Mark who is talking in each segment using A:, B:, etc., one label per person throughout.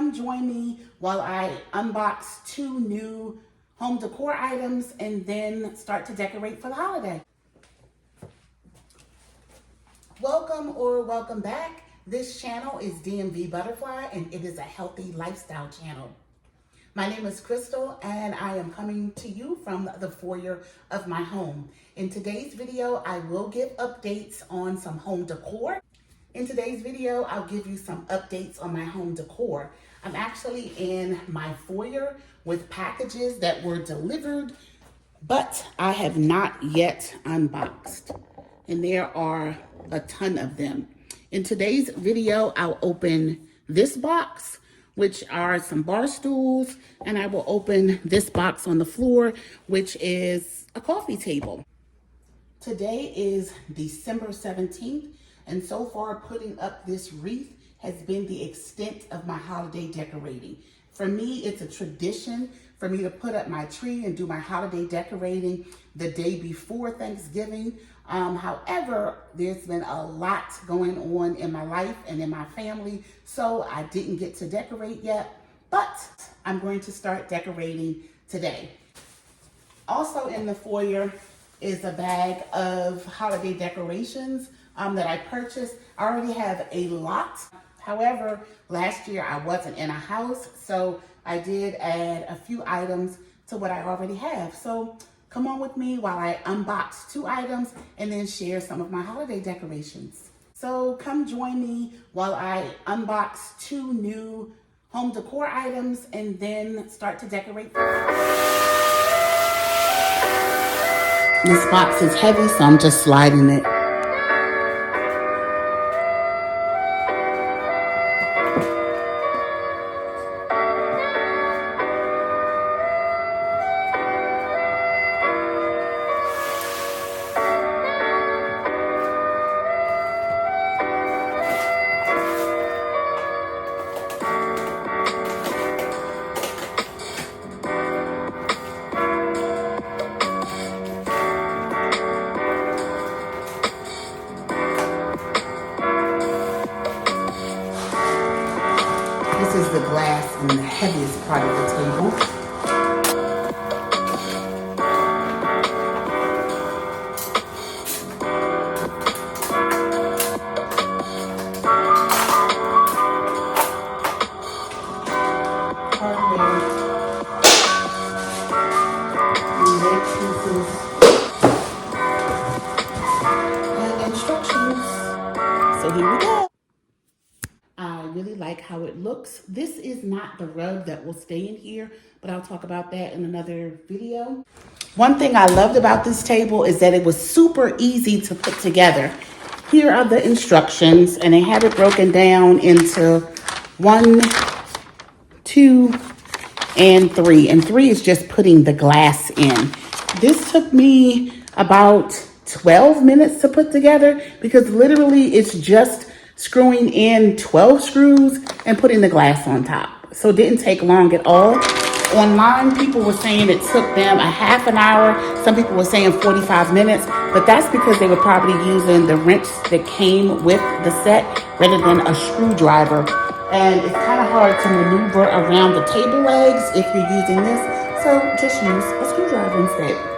A: come join me while I unbox 2 new home decor items and then start to decorate for the holiday. Welcome back. This channel is DMVButterfly and it is a healthy lifestyle channel. My name is Crystal and I am coming to you from the foyer of my home. In today's video, I will give updates on some home decor. In today's video, I'll give you some updates on my home decor. I'm actually in my foyer with packages that were delivered, but I have not yet unboxed. And there are a ton of them. In today's video, I'll open this box, which are some bar stools, and I will open this box on the floor, which is a coffee table. Today is December 17th, and so far putting up this wreath has been the extent of my holiday decorating. For me, it's a tradition for me to put up my tree and do my holiday decorating the day before Thanksgiving. However, there's been a lot going on in my life and in my family, so I didn't get to decorate yet, but I'm going to start decorating today. Also in the foyer is a bag of holiday decorations that I purchased. I already have a lot. However, last year I wasn't in a house, so I did add a few items to what I already have. So come on with me while I unbox 2 items and then share some of my holiday decorations. So come join me while I unbox 2 new home decor items and then start to decorate. This box is heavy, so I'm just sliding it. This is the glass in the heaviest part of the table. Hardware. Leg pieces. And instructions. So here we go. I really like how it looks. This is not the rug that will stay in here, but I'll talk about that in another video. One thing I loved about this table is that it was super easy to put together. Here are the instructions, and they have it broken down into 1, 2, and 3. And 3 is just putting the glass in. This took me about 12 minutes to put together because literally it's just screwing in 12 screws and putting the glass on top. So it didn't take long at all. Online, people were saying it took them a half an hour. Some people were saying 45 minutes, but that's because they were probably using the wrench that came with the set rather than a screwdriver. And it's kind of hard to maneuver around the table legs if you're using this. So just use a screwdriver instead.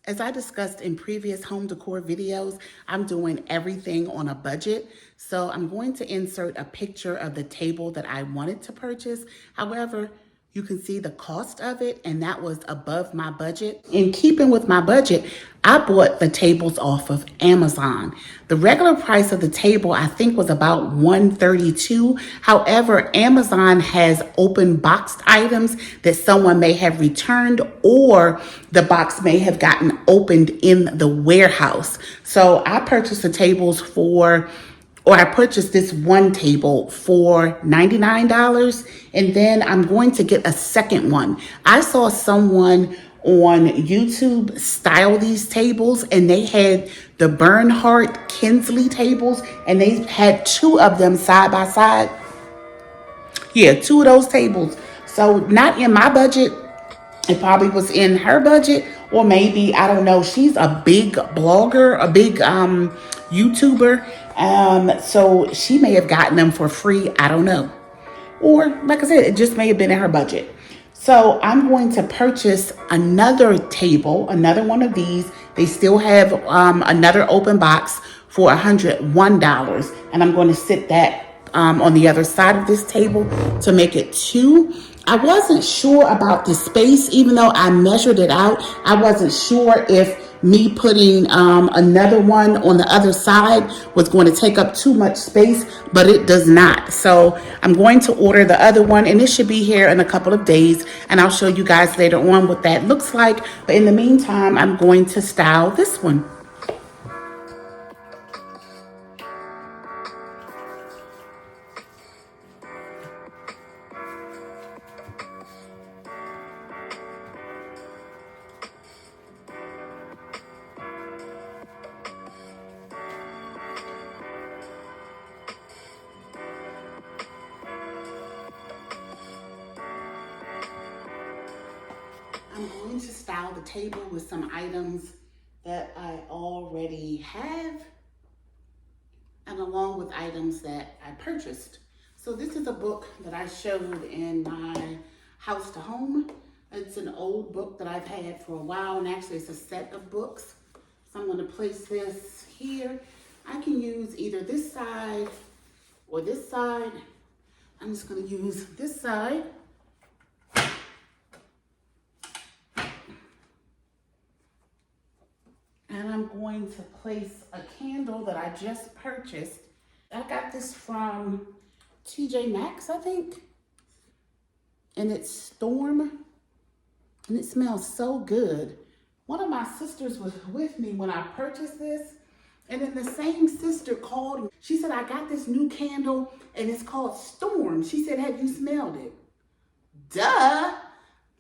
A: As I discussed in previous home decor videos, I'm doing everything on a budget. So I'm going to insert a picture of the table that I wanted to purchase. However, you can see the cost of it, and that was above my budget. In keeping with my budget, I bought the tables off of Amazon. The regular price of the table, I think, was about $132. However, Amazon has open boxed items that someone may have returned, or the box may have gotten opened in the warehouse. So I purchased the tables I purchased this one table for $99, and then I'm going to get a second one. I saw someone on YouTube style these tables, and they had the Bernhardt Kinsley tables, and they had 2 of them side by side. Yeah, 2 of those tables. So not in my budget. It probably was in her budget, or maybe, I don't know. She's a big blogger, a big YouTuber. So she may have gotten them for free. I don't know. or like I said, it just may have been in her budget. So I'm going to purchase another table, another one of these. They still have another open box for $101. And I'm going to sit that on the other side of this table to make it two. I wasn't sure about the space, even though I measured it out. I wasn't sure if me putting another one on the other side was going to take up too much space, but it does not. So I'm going to order the other one, and it should be here in a couple of days, and I'll show you guys later on what that looks like. But in the meantime, I'm going to style this one. I'm going to style the table with some items that I already have, and along with items that I purchased. So this is a book that I showed in my house to home. It's an old book that I've had for a while, and actually it's a set of books. So I'm going to place this here. I can use either this side or this side. I'm just going to use this side. And I'm going to place a candle that I just purchased. I got this from TJ Maxx, I think. And it's Storm. And it smells so good. One of my sisters was with me when I purchased this. And then the same sister called me. She said, I got this new candle and it's called Storm. She said, have you smelled it? Duh.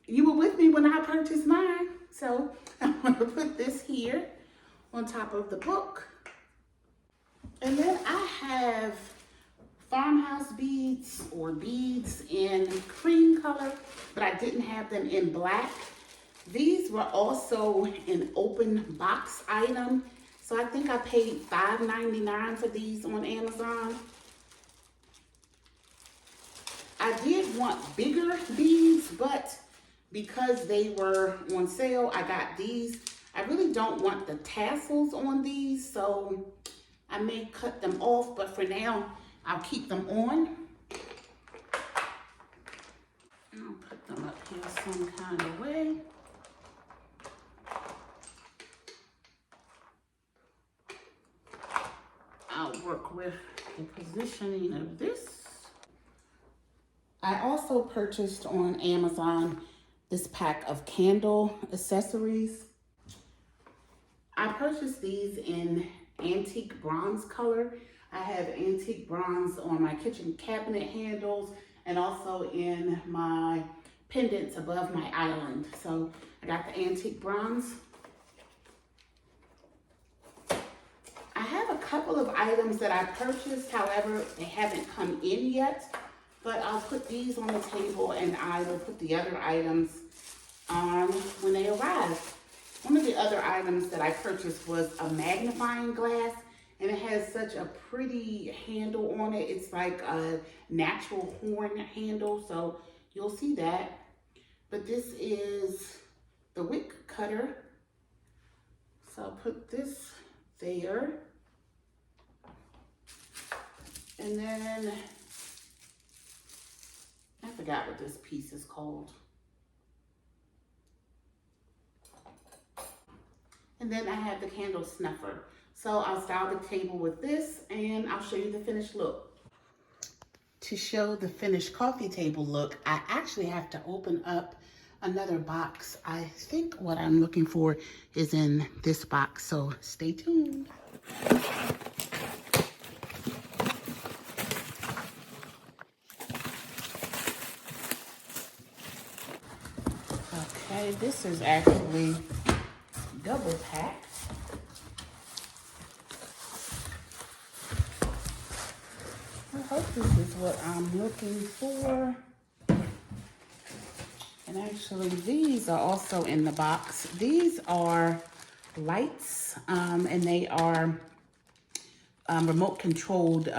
A: You were with me when I purchased mine. So I'm going to put this here on top of the book. And then I have farmhouse beads or beads in cream color, but I didn't have them in black. These were also an open box item. So I think I paid $5.99 for these on Amazon. I did want bigger beads, but because they were on sale, I got these. I really don't want the tassels on these, so I may cut them off, but for now, I'll keep them on. I'll put them up here some kind of way. I'll work with the positioning of this. I also purchased on Amazon this pack of candle accessories. I purchased these in antique bronze color. I have antique bronze on my kitchen cabinet handles and also in my pendants above my island. So I got the antique bronze. I have a couple of items that I purchased, however, they haven't come in yet, but I'll put these on the table and I will put the other items on when they arrive. One of the other items that I purchased was a magnifying glass, and it has such a pretty handle on it. It's like a natural horn handle, so you'll see that. But this is the wick cutter. So I'll put this there. And then, I forgot what this piece is called. And then I have the candle snuffer. So I'll style the table with this and I'll show you the finished look. To show the finished coffee table look, I actually have to open up another box. I think what I'm looking for is in this box, so stay tuned. Okay, this is actually double packed. I hope this is what I'm looking for. And actually, these are also in the box. These are lights, and they are remote controlled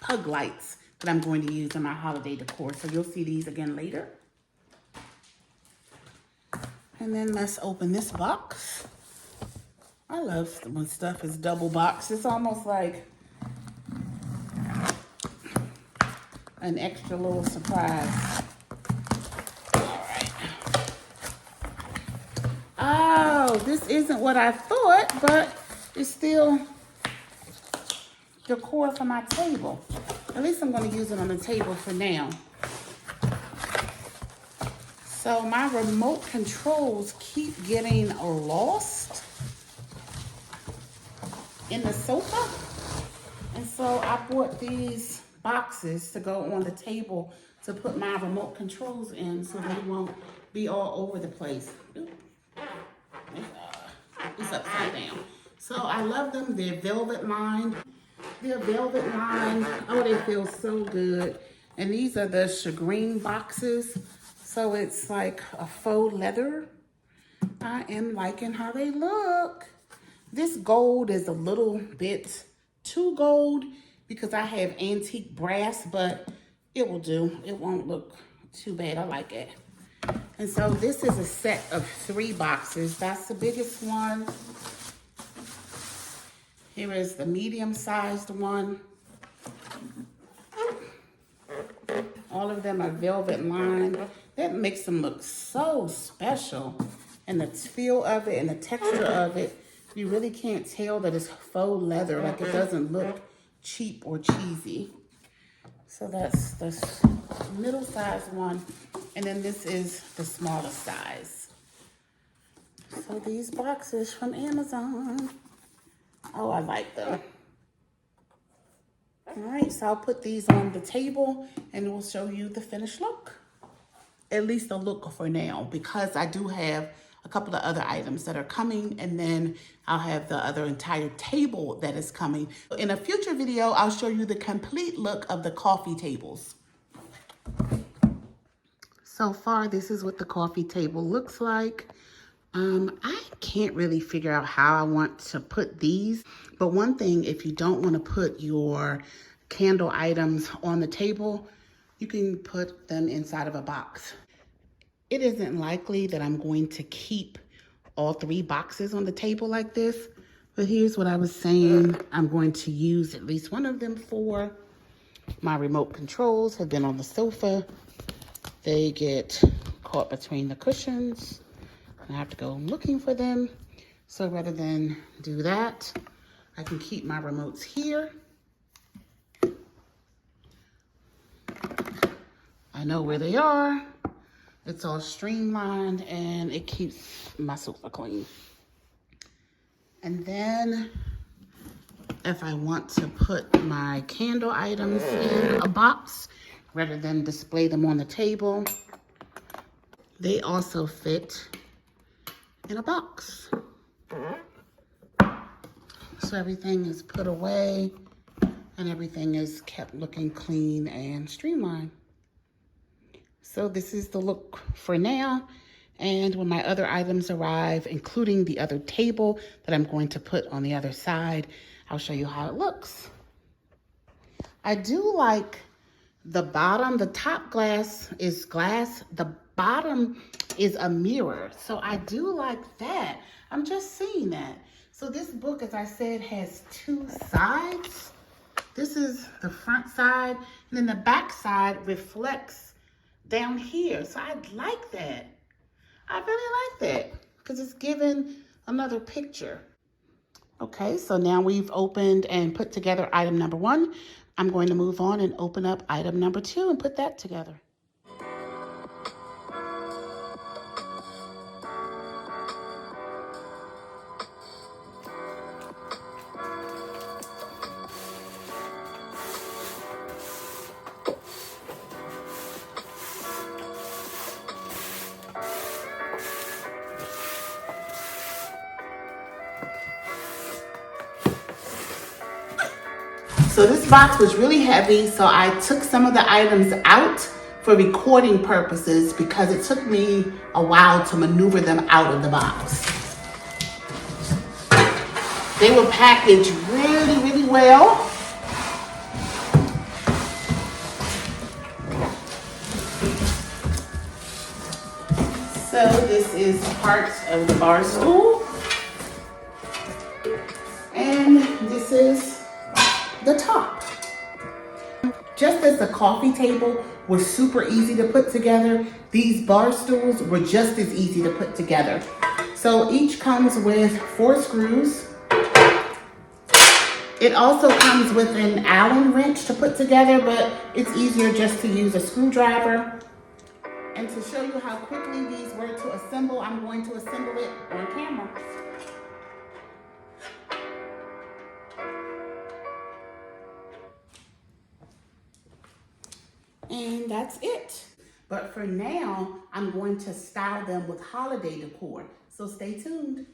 A: pug lights. that I'm going to use in my holiday decor. So you'll see these again later. And then let's open this box. I love when stuff is double boxed. It's almost like an extra little surprise. All right. Oh, this isn't what I thought, but it's still decor for my table. At least I'm going to use it on the table for now. So my remote controls keep getting lost in the sofa. And so I bought these boxes to go on the table to put my remote controls in so they won't be all over the place. It's upside down. So I love them. They're velvet lined. They're velvet lined. Oh, they feel so good. And these are the shagreen boxes. So it's like a faux leather. I am liking how they look. This gold is a little bit too gold because I have antique brass, but it will do. It won't look too bad. I like it. And so this is a set of 3 boxes. That's the biggest one. Here is the medium-sized one. All of them are velvet lined. That makes them look so special. And the feel of it and the texture of it, you really can't tell that it's faux leather. Like, it doesn't look cheap or cheesy. So that's the middle-sized one. And then this is the smaller size. So these boxes from Amazon. Oh, I like them. All right, so I'll put these on the table and we'll show you the finished look. At least the look for now, because I do have a couple of other items that are coming, and then I'll have the other entire table that is coming. In a future video, I'll show you the complete look of the coffee tables. So far, this is what the coffee table looks like. I can't really figure out how I want to put these, but one thing, if you don't want to put your candle items on the table, you can put them inside of a box. It isn't likely that I'm going to keep all 3 boxes on the table like this, but here's what I was saying. I'm going to use at least one of them for. My remote controls have been on the sofa. They get caught between the cushions. I have to go looking for them. So rather than do that, I can keep my remotes here. I know where they are. It's all streamlined and it keeps my sofa clean. And then if I want to put my candle items in a box rather than display them on the table, they also fit in a box. So everything is put away and everything is kept looking clean and streamlined. So this is the look for now. And when my other items arrive, including the other table that I'm going to put on the other side, I'll show you how it looks. I do like the bottom. The top glass is glass. The bottom is a mirror. So I do like that. I'm just seeing that. So this book, as I said, has 2 sides. This is the front side, and then the back side reflects down here. So I like that. I really like that because it's giving another picture. Okay, so now we've opened and put together item number 1. I'm going to move on and open up item number 2 and put that together. So this box was really heavy, so I took some of the items out for recording purposes because it took me a while to maneuver them out of the box. They were packaged really, really well. So this is part of the bar stool. And this is the top. Just as the coffee table was super easy to put together, these bar stools were just as easy to put together. So each comes with 4 screws. It also comes with an Allen wrench to put together, but it's easier just to use a screwdriver. And to show you how quickly these were to assemble, I'm going to assemble it on camera. And that's it. But for now, I'm going to style them with holiday decor. So stay tuned.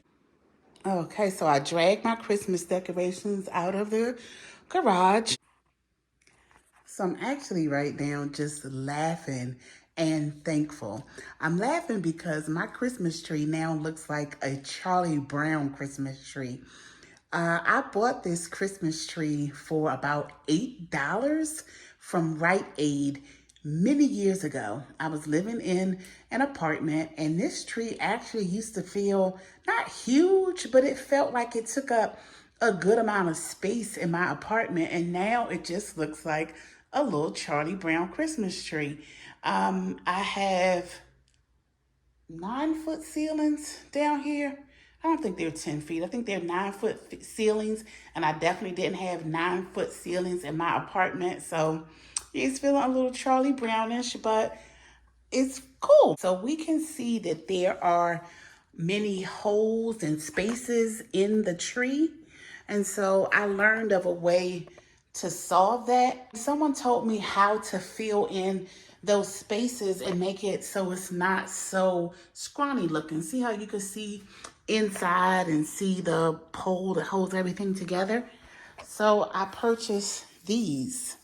A: Okay, so I dragged my Christmas decorations out of the garage. So I'm actually right now just laughing and thankful. I'm laughing because my Christmas tree now looks like a Charlie Brown Christmas tree. I bought this Christmas tree for about $8 from Rite Aid many years ago. I was living in an apartment and this tree actually used to feel not huge, but it felt like it took up a good amount of space in my apartment. And now it just looks like a little Charlie Brown Christmas tree. I have 9-foot ceilings down here. I don't think they're 10 feet. I think they're 9-foot ceilings. And I definitely didn't have 9-foot ceilings in my apartment. So it's feeling a little Charlie Brownish, but it's cool. So we can see that there are many holes and spaces in the tree. And so I learned of a way to solve that. Someone told me how to fill in those spaces and make it so it's not so scrawny looking. See how you can see inside and see the pole that holds everything together? So I purchased these.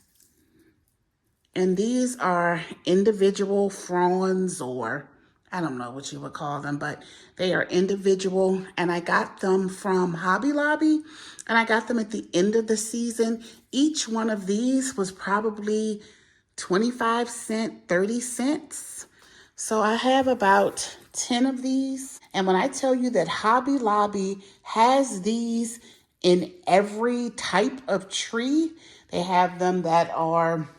A: And these are individual fronds, or I don't know what you would call them, but they are individual. And I got them from Hobby Lobby, and I got them at the end of the season. Each one of these was probably 25 cents, 30 cents. So I have about 10 of these. And when I tell you that Hobby Lobby has these in every type of tree, they have them that are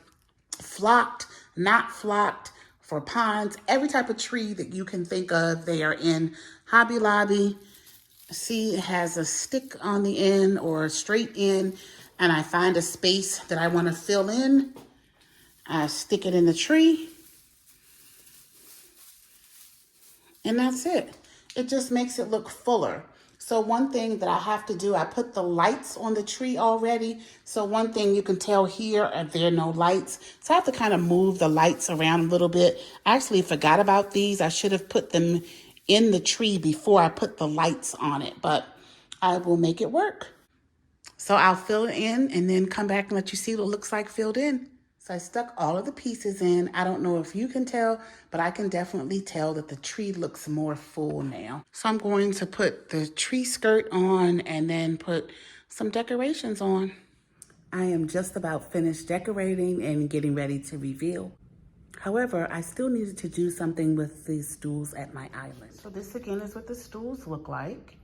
A: flocked, not flocked, for pines, every type of tree that you can think of, they are in Hobby Lobby. See, it has a stick on the end or a straight end, and I find a space that I want to fill in. I stick it in the tree, and that's it. It just makes it look fuller. So one thing that I have to do, I put the lights on the tree already. So one thing you can tell here, there are no lights. So I have to kind of move the lights around a little bit. I actually forgot about these. I should have put them in the tree before I put the lights on it, but I will make it work. So I'll fill it in and then come back and let you see what it looks like filled in. So I stuck all of the pieces in. I don't know if you can tell, but I can definitely tell that the tree looks more full now. So I'm going to put the tree skirt on and then put some decorations on. I am just about finished decorating and getting ready to reveal. However, I still needed to do something with these stools at my island. So this again is what the stools look like.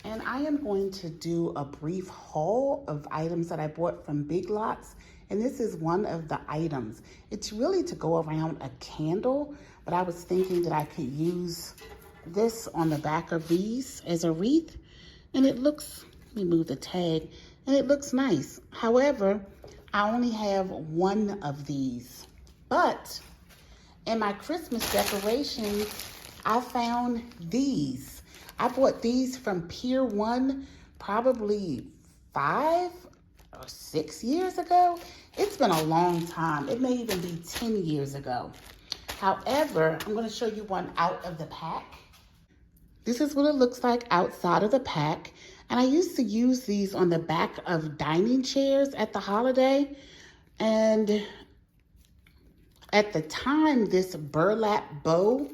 A: And I am going to do a brief haul of items that I bought from Big Lots. And this is one of the items. It's really to go around a candle, but I was thinking that I could use this on the back of these as a wreath. And it looks, let me move the tag, and it looks nice. However, I only have one of these. But in my Christmas decorations, I found these. I bought these from Pier 1 probably 5 or 6 years ago. It's been a long time. It may even be 10 years ago. However, I'm going to show you one out of the pack. This is what it looks like outside of the pack. And I used to use these on the back of dining chairs at the holiday. And at the time, this burlap bow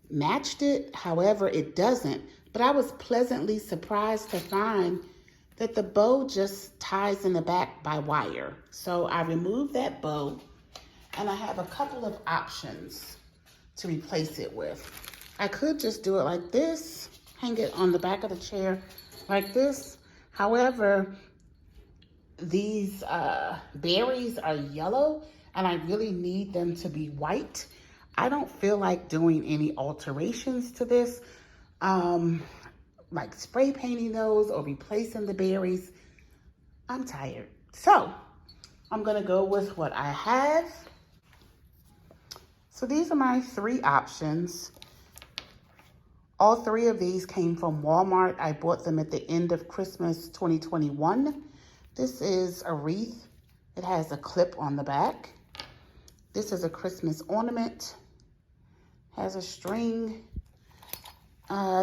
A: matched it. However, it doesn't. But I was pleasantly surprised to find that the bow just ties in the back by wire. So I removed that bow, and I have a couple of options. to replace it with. I could just do it like this, hang it on the back of the chair like this. However, these berries are yellow and I really need them to be white. I don't feel like doing any alterations to this, like spray painting those or replacing the berries. I'm tired. So I'm gonna go with what I have. So these are my 3 options. All 3 of these came from Walmart. I bought them at the end of Christmas 2021. This is a wreath. It has a clip on the back. This is a Christmas ornament. Has a string.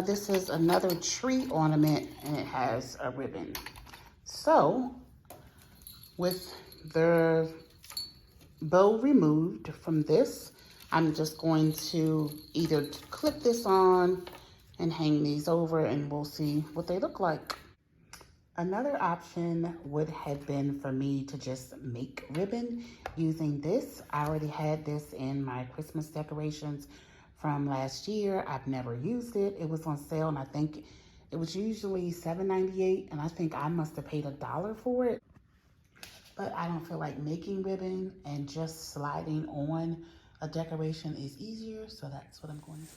A: This is another tree ornament and it has a ribbon. So with the bow removed from this, I'm just going to either clip this on and hang these over and we'll see what they look like. Another option would have been for me to just make ribbon using this. I already had this in my Christmas decorations from last year. I've never used it. It was on sale and I think it was usually $7.98 and I think I must have paid $1 for it. But I don't feel like making ribbon, and just sliding on a decoration is easier, so that's what I'm going to do.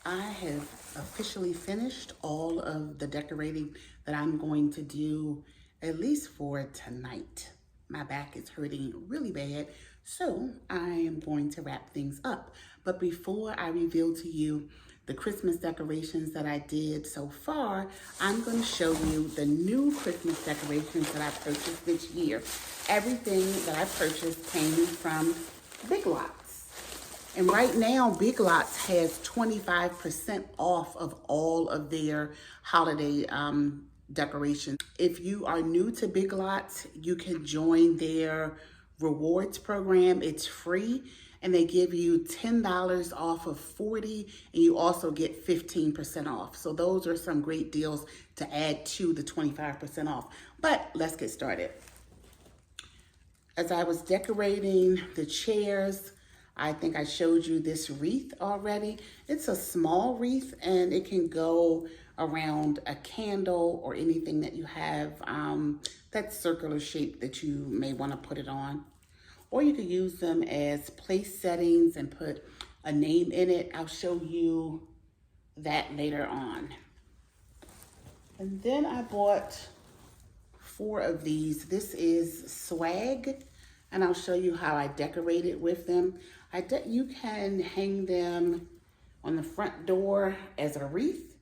A: I have officially finished all of the decorating that I'm going to do, at least for tonight. My back is hurting really bad, so I am going to wrap things up. But before I reveal to you the Christmas decorations that I did so far, I'm going to show you the new Christmas decorations that I purchased this year. Everything that I purchased came from Big Lots. And right now, Big Lots has 25% off of all of their holiday decorations. If you are new to Big Lots, you can join their rewards program. It's free. And they give you $10 off of 40, and you also get 15% off. So those are some great deals to add to the 25% off. But let's get started. As I was decorating the chairs, I think I showed you this wreath already. It's a small wreath and it can go around a candle or anything that you have that's circular shape that you may want to put it on. Or you could use them as place settings and put a name in it. I'll show you that later on. And then I bought 4 of these. This is swag, and I'll show you how I decorated with them. You can hang them on the front door as a wreath.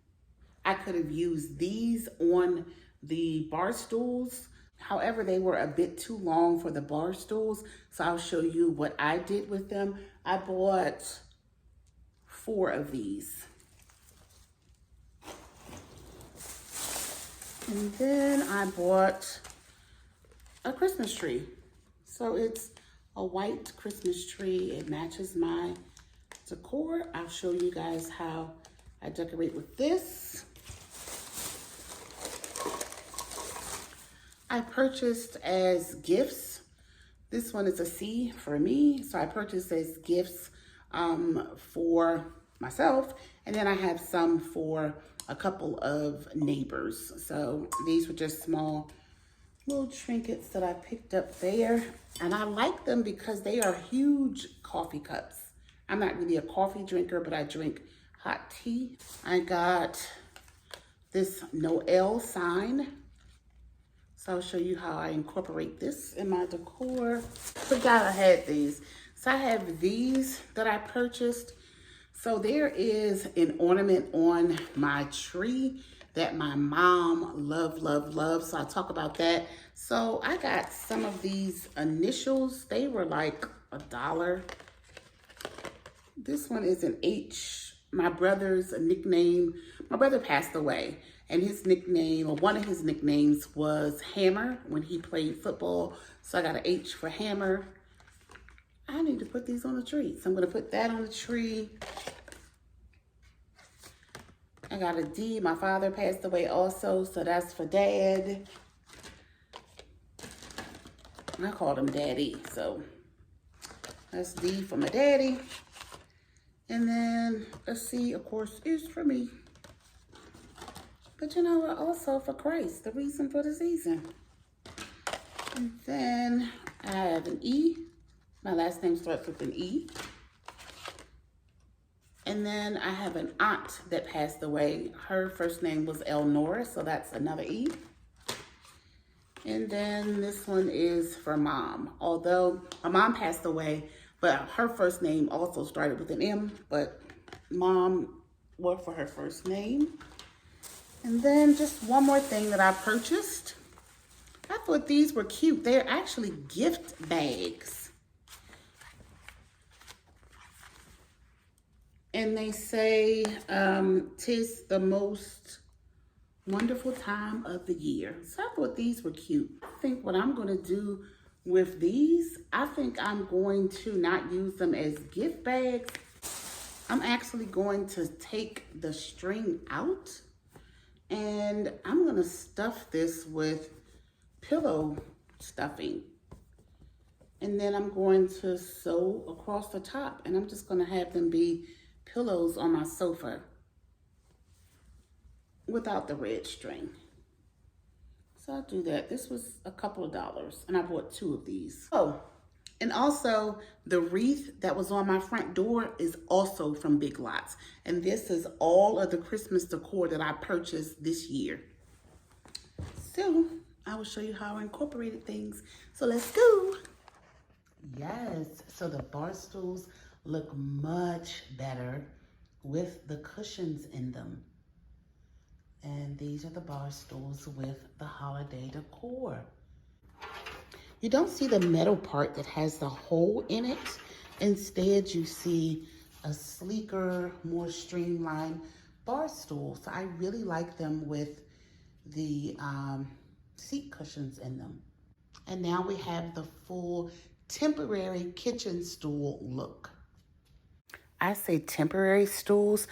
A: I could have used these on the bar stools. However, they were a bit too long for the bar stools, so I'll show you what I did with them. I bought 4 of these. And then I bought a Christmas tree. So it's a white Christmas tree. It matches my decor. I'll show you guys how I decorate with this. I purchased as gifts. This one is a C for me. So I purchased as gifts for myself. And then I have some for a couple of neighbors. So these were just small little trinkets that I picked up there. And I like them because they are huge coffee cups. I'm not really a coffee drinker, but I drink hot tea. I got this Noel sign. So I'll show you how I incorporate this in my decor. Forgot I had these. So I have these that I purchased. So there is an ornament on my tree that my mom loves. So I'll talk about that. So I got some of these initials. They were like $1. This one is an H. My brother's nickname. My brother passed away. And his nickname, or one of his nicknames, was Hammer when he played football. So I got an H for Hammer. I need to put these on the tree. So I'm going to put that on the tree. I got a D. My father passed away also, so that's for Dad. I called him Daddy, so that's D for my daddy. And then a C, of course, is for me. But you know what? Also for Christ, the reason for the season. And then I have an E. My last name starts with an E. And then I have an aunt that passed away. Her first name was Elnora, so that's another E. And then this one is for mom. Although my mom passed away, but her first name also started with an M, but mom worked for her first name. And then just one more thing that I purchased. I thought these were cute. They're actually gift bags. And they say, "'Tis the most wonderful time of the year." So I thought these were cute. I think what I'm going to do with these, I think I'm going to not use them as gift bags. I'm actually going to take the string out and I'm going to stuff this with pillow stuffing. And then I'm going to sew across the top and I'm just going to have them be pillows on my sofa without the red string. So I'll do that. This was a couple of dollars and I bought 2 of these. Oh, and also the wreath that was on my front door is also from Big Lots. And this is all of the Christmas decor that I purchased this year. So I will show you how I incorporated things. So let's go. Yes, so the bar stools look much better with the cushions in them. And these are the bar stools with the holiday decor. You don't see the metal part that has the hole in it. Instead, you see a sleeker, more streamlined bar stool. So I really like them with the seat cushions in them. And now we have the full temporary kitchen stool look. I say temporary stools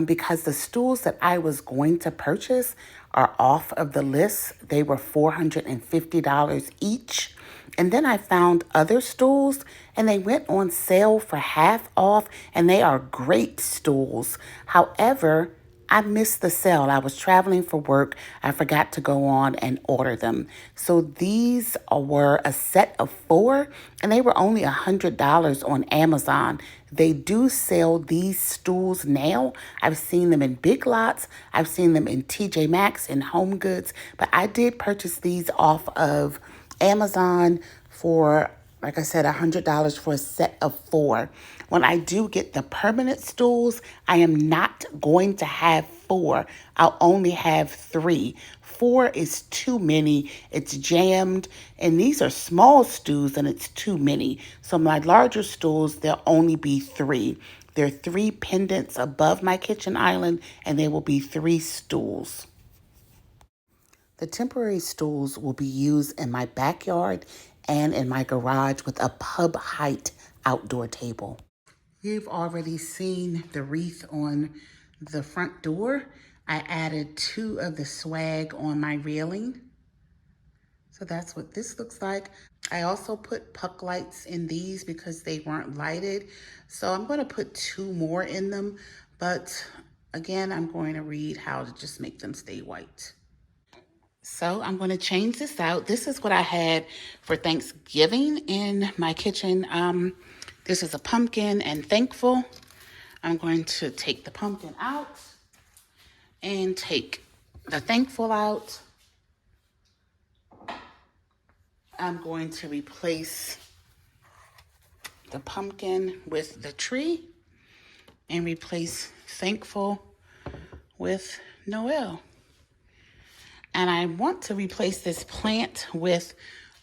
A: because the stools that I was going to purchase are off of the list. They were $450 each. And then I found other stools and they went on sale for half off and they are great stools. However, I missed the sale. I was traveling for work. I forgot to go on and order them. So these were a set of 4 and they were only $100 on Amazon. They do sell these stools now. I've seen them in Big Lots. I've seen them in TJ Maxx and Home Goods. But I did purchase these off of Amazon for, like I said, $100 for a set of 4. When I do get the permanent stools, I am not going to have 4. I'll only have 3. 4 is too many. It's jammed. And these are small stools and it's too many. So my larger stools, there'll only be 3. There are 3 pendants above my kitchen island and there will be 3 stools. The temporary stools will be used in my backyard and in my garage with a pub height outdoor table. You've already seen the wreath on the front door. I added 2 of the swag on my railing. So that's what this looks like. I also put puck lights in these because they weren't lighted. So I'm going to put 2 more in them. But again, I'm going to read how to just make them stay white. So I'm going to change this out. This is what I had for Thanksgiving in my kitchen. This is a pumpkin and thankful. I'm going to take the pumpkin out and take the thankful out. I'm going to replace the pumpkin with the tree and replace thankful with Noel. And I want to replace this plant with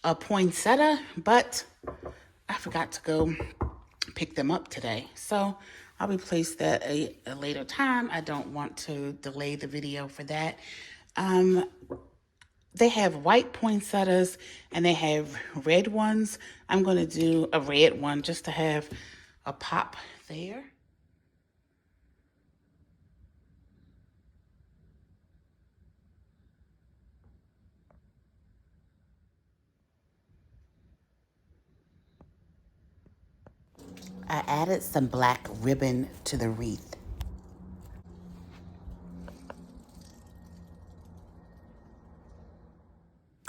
A: a poinsettia, but I forgot to go pick them up today. So I'll replace that a later time. I don't want to delay the video for that. They have white poinsettias and they have red ones. I'm going to do a red one just to have a pop there. I added some black ribbon to the wreath.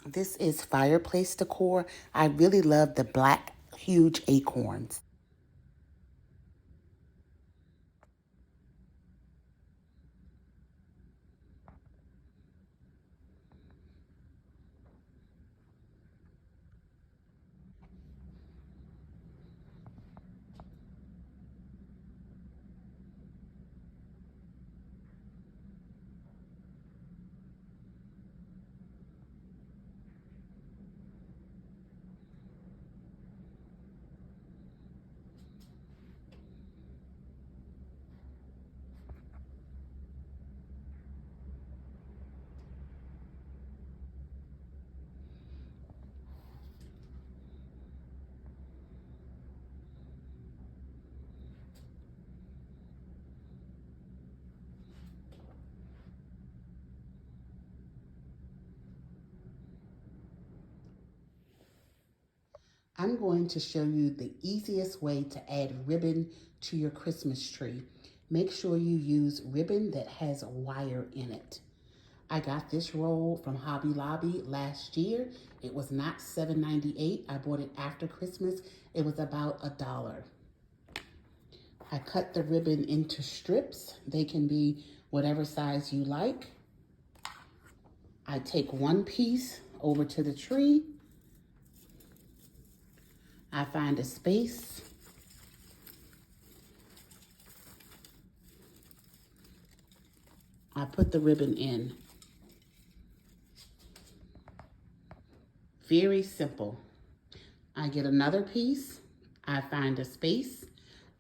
A: This is fireplace decor. I really love the black, huge acorns. I'm going to show you the easiest way to add ribbon to your Christmas tree. Make sure you use ribbon that has wire in it. I got this roll from Hobby Lobby last year. It was not $7.98. I bought it after Christmas. It was about $1. I cut the ribbon into strips. They can be whatever size you like. I take one piece over to the tree. I find a space. I put the ribbon in. Very simple. I get another piece. I find a space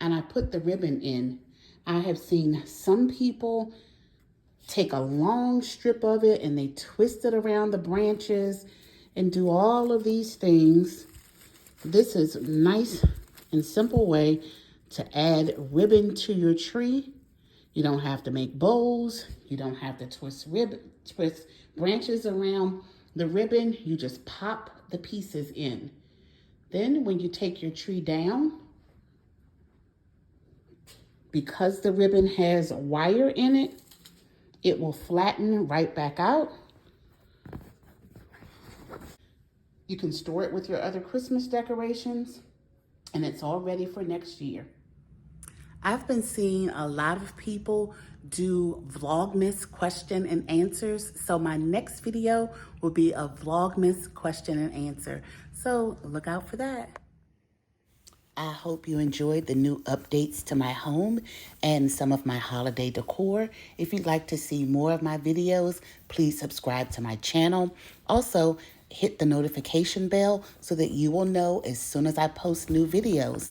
A: and I put the ribbon in. I have seen some people take a long strip of it and they twist it around the branches and do all of these things. This is a nice and simple way to add ribbon to your tree. You don't have to make bows. You don't have to twist branches around the ribbon. You just pop the pieces in. Then when you take your tree down, because the ribbon has wire in it, it will flatten right back out. You can store it with your other Christmas decorations, and it's all ready for next year. I've been seeing a lot of people do Vlogmas question and answers, so my next video will be a Vlogmas question and answer. So look out for that. I hope you enjoyed the new updates to my home and some of my holiday decor. If you'd like to see more of my videos, please subscribe to my channel. Also, hit the notification bell so that you will know as soon as I post new videos.